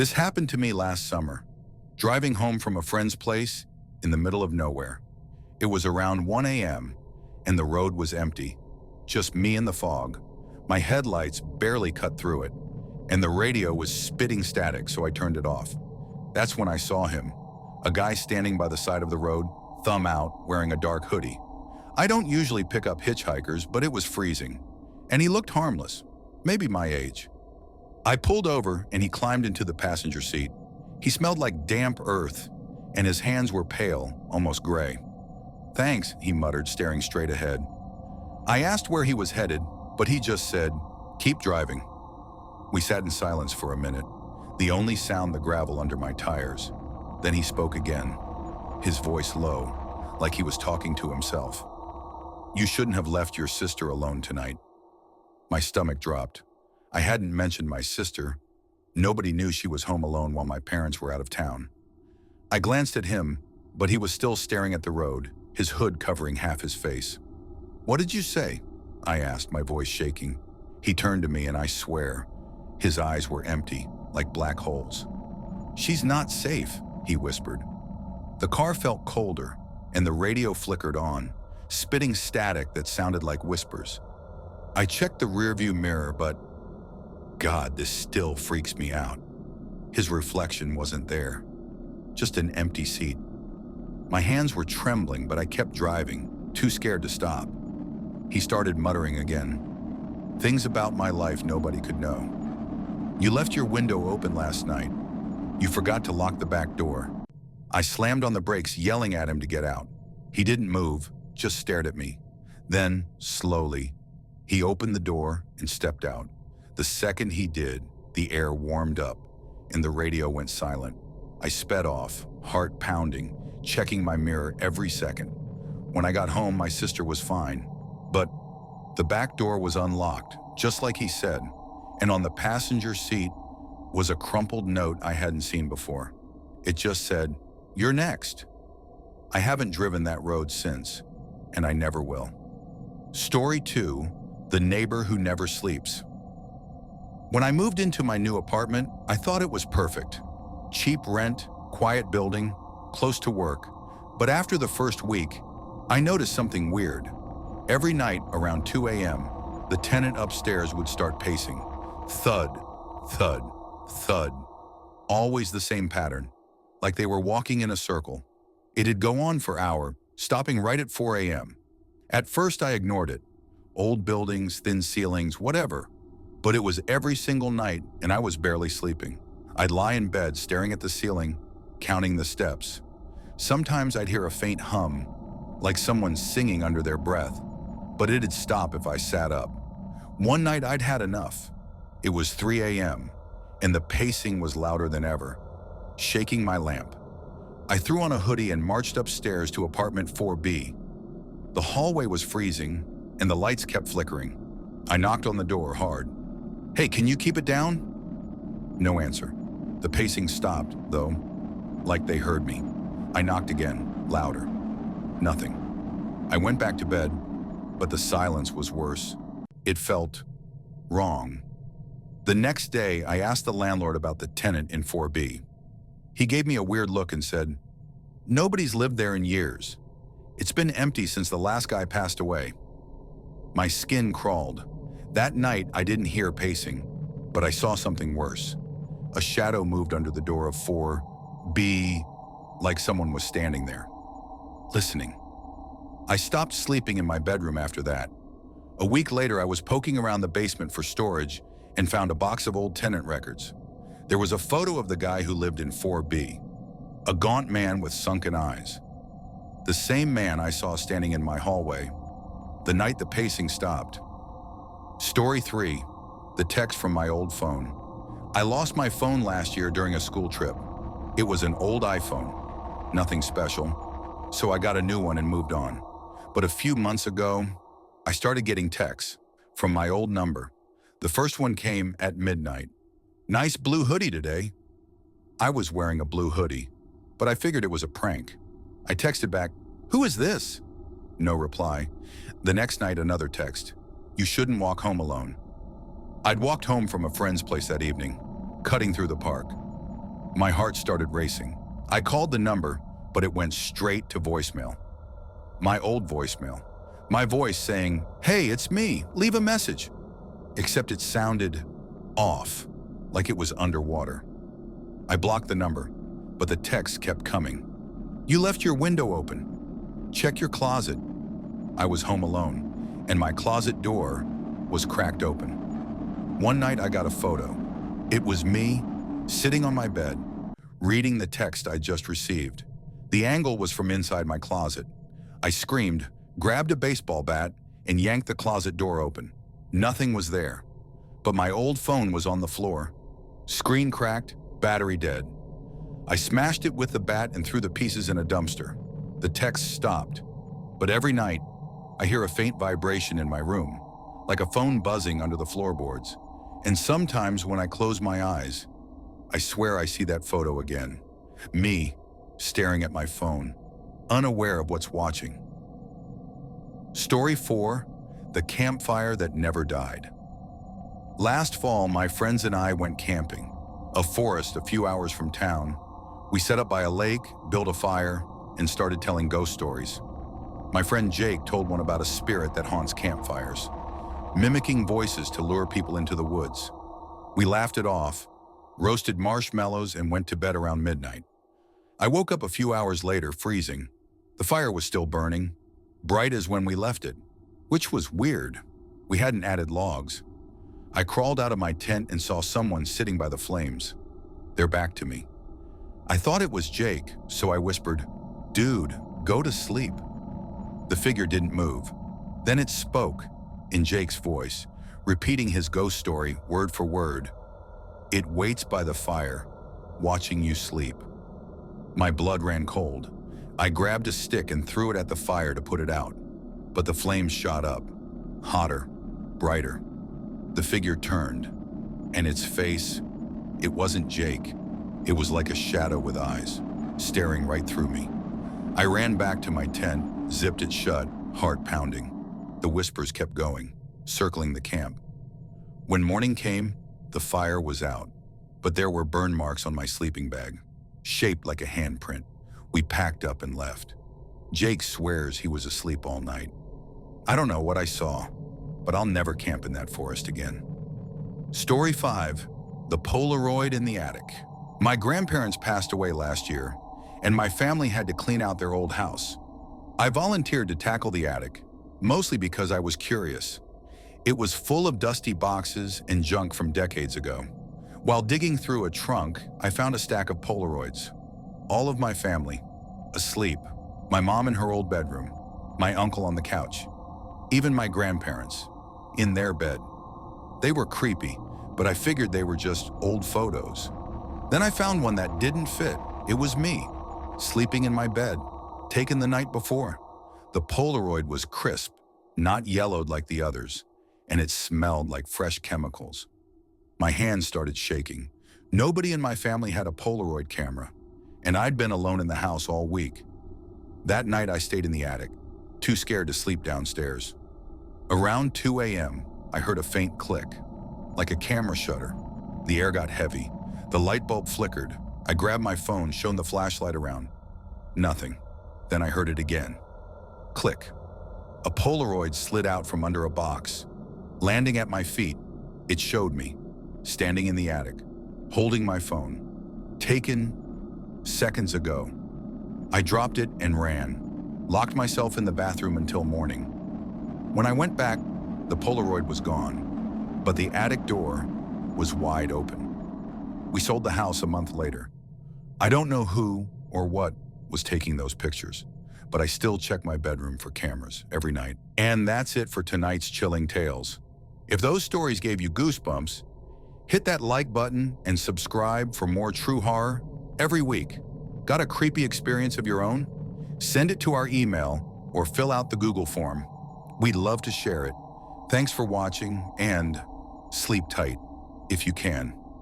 This happened to me last summer, driving home from a friend's place in the middle of nowhere. It was around 1 a.m. and the road was empty, just me and the fog. My headlights barely cut through it, and the radio was spitting static, so I turned it off. That's when I saw him, a guy standing by the side of the road, thumb out, wearing a dark hoodie. I don't usually pick up hitchhikers, but it was freezing, and he looked harmless, maybe my age. I pulled over and he climbed into the passenger seat. He smelled like damp earth, and his hands were pale, almost gray. "Thanks," he muttered, staring straight ahead. I asked where he was headed, but he just said, "Keep driving." We sat in silence for a minute, the only sound the gravel under my tires. Then he spoke again, his voice low, like he was talking to himself. "You shouldn't have left your sister alone tonight." My stomach dropped. I hadn't mentioned my sister. Nobody knew she was home alone while my parents were out of town. I glanced at him, but he was still staring at the road, his hood covering half his face. "What did you say?" I asked, my voice shaking. He turned to me, and I swear, his eyes were empty, like black holes. "She's not safe," he whispered. The car felt colder, and the radio flickered on, spitting static that sounded like whispers. I checked the rearview mirror, but God, this still freaks me out. His reflection wasn't there, just an empty seat. My hands were trembling, but I kept driving, too scared to stop. He started muttering again. "Things about my life nobody could know. You left your window open last night. You forgot to lock the back door." I slammed on the brakes, yelling at him to get out. He didn't move, just stared at me. Then, slowly, he opened the door and stepped out. The second he did, the air warmed up, and the radio went silent. I sped off, heart pounding, checking my mirror every second. When I got home, my sister was fine, but the back door was unlocked, just like he said, and on the passenger seat was a crumpled note I hadn't seen before. It just said, "You're next." I haven't driven that road since, and I never will. Story 2, The Neighbor Who Never Sleeps. When I moved into my new apartment, I thought it was perfect. Cheap rent, quiet building, close to work. But after the first week, I noticed something weird. Every night around 2 a.m., the tenant upstairs would start pacing. Thud, thud, thud. Always the same pattern, like they were walking in a circle. It'd go on for hours, stopping right at 4 a.m. At first I ignored it. Old buildings, thin ceilings, whatever. But it was every single night, and I was barely sleeping. I'd lie in bed staring at the ceiling, counting the steps. Sometimes I'd hear a faint hum, like someone singing under their breath, but it'd stop if I sat up. One night I'd had enough. It was 3 a.m., and the pacing was louder than ever, shaking my lamp. I threw on a hoodie and marched upstairs to apartment 4B. The hallway was freezing, and the lights kept flickering. I knocked on the door hard. "Hey, can you keep it down?" No answer. The pacing stopped, though, like they heard me. I knocked again, louder. Nothing. I went back to bed, but the silence was worse. It felt wrong. The next day, I asked the landlord about the tenant in 4B. He gave me a weird look and said, "Nobody's lived there in years. It's been empty since the last guy passed away." My skin crawled. That night, I didn't hear pacing, but I saw something worse. A shadow moved under the door of 4B, like someone was standing there, listening. I stopped sleeping in my bedroom after that. A week later, I was poking around the basement for storage and found a box of old tenant records. There was a photo of the guy who lived in 4B, a gaunt man with sunken eyes. The same man I saw standing in my hallway the night the pacing stopped. Story 3, the text from my old phone. I lost my phone last year during a school trip. It was an old iPhone, nothing special, so I got a new one and moved on. But a few months ago, I started getting texts from my old number. The first one came at midnight. "Nice blue hoodie today." I was wearing a blue hoodie, but I figured it was a prank. I texted back, "Who is this?" No reply. The next night, another text. "You shouldn't walk home alone." I'd walked home from a friend's place that evening, cutting through the park. My heart started racing. I called the number, but it went straight to voicemail. My old voicemail. My voice saying, "Hey, it's me, leave a message." Except it sounded off, like it was underwater. I blocked the number, but the text kept coming. "You left your window open. Check your closet." I was home alone, and my closet door was cracked open. One night I got a photo. It was me, sitting on my bed, reading the text I just received. The angle was from inside my closet. I screamed, grabbed a baseball bat, and yanked the closet door open. Nothing was there, but my old phone was on the floor. Screen cracked, battery dead. I smashed it with the bat and threw the pieces in a dumpster. The text stopped, but every night, I hear a faint vibration in my room, like a phone buzzing under the floorboards. And sometimes when I close my eyes, I swear I see that photo again. Me, staring at my phone, unaware of what's watching. Story 4, the campfire that never died. Last fall, my friends and I went camping. A forest a few hours from town. We set up by a lake, built a fire, and started telling ghost stories. My friend Jake told one about a spirit that haunts campfires, mimicking voices to lure people into the woods. We laughed it off, roasted marshmallows, and went to bed around midnight. I woke up a few hours later, freezing. The fire was still burning, bright as when we left it, which was weird. We hadn't added logs. I crawled out of my tent and saw someone sitting by the flames. Their back to me. I thought it was Jake, so I whispered, "Dude, go to sleep." The figure didn't move. Then it spoke, in Jake's voice, repeating his ghost story word for word. "It waits by the fire, watching you sleep." My blood ran cold. I grabbed a stick and threw it at the fire to put it out, but the flames shot up, hotter, brighter. The figure turned, and its face, it wasn't Jake. It was like a shadow with eyes, staring right through me. I ran back to my tent, zipped it shut, heart pounding. The whispers kept going, circling the camp. When morning came, the fire was out, but there were burn marks on my sleeping bag, shaped like a handprint. We packed up and left. Jake swears he was asleep all night. I don't know what I saw, but I'll never camp in that forest again. Story 5, the Polaroid in the attic. My grandparents passed away last year, and my family had to clean out their old house. I volunteered to tackle the attic, mostly because I was curious. It was full of dusty boxes and junk from decades ago. While digging through a trunk, I found a stack of Polaroids. All of my family, asleep. My mom in her old bedroom, my uncle on the couch, even my grandparents, in their bed. They were creepy, but I figured they were just old photos. Then I found one that didn't fit. It was me, sleeping in my bed, taken the night before. The Polaroid was crisp, not yellowed like the others, and it smelled like fresh chemicals. My hands started shaking. Nobody in my family had a Polaroid camera, and I'd been alone in the house all week. That night I stayed in the attic, too scared to sleep downstairs. Around 2 a.m., I heard a faint click, like a camera shutter. The air got heavy. The light bulb flickered. I grabbed my phone, shone the flashlight around. Nothing. Then I heard it again. Click. A Polaroid slid out from under a box. Landing at my feet, it showed me, standing in the attic, holding my phone. Taken seconds ago. I dropped it and ran, locked myself in the bathroom until morning. When I went back, the Polaroid was gone, but the attic door was wide open. We sold the house a month later. I don't know who or what was taking those pictures, but I still check my bedroom for cameras every night. And that's it for tonight's Chilling Tales. If those stories gave you goosebumps, hit that like button and subscribe for more true horror every week. Got a creepy experience of your own? Send it to our email or fill out the Google form. We'd love to share it. Thanks for watching, and sleep tight if you can.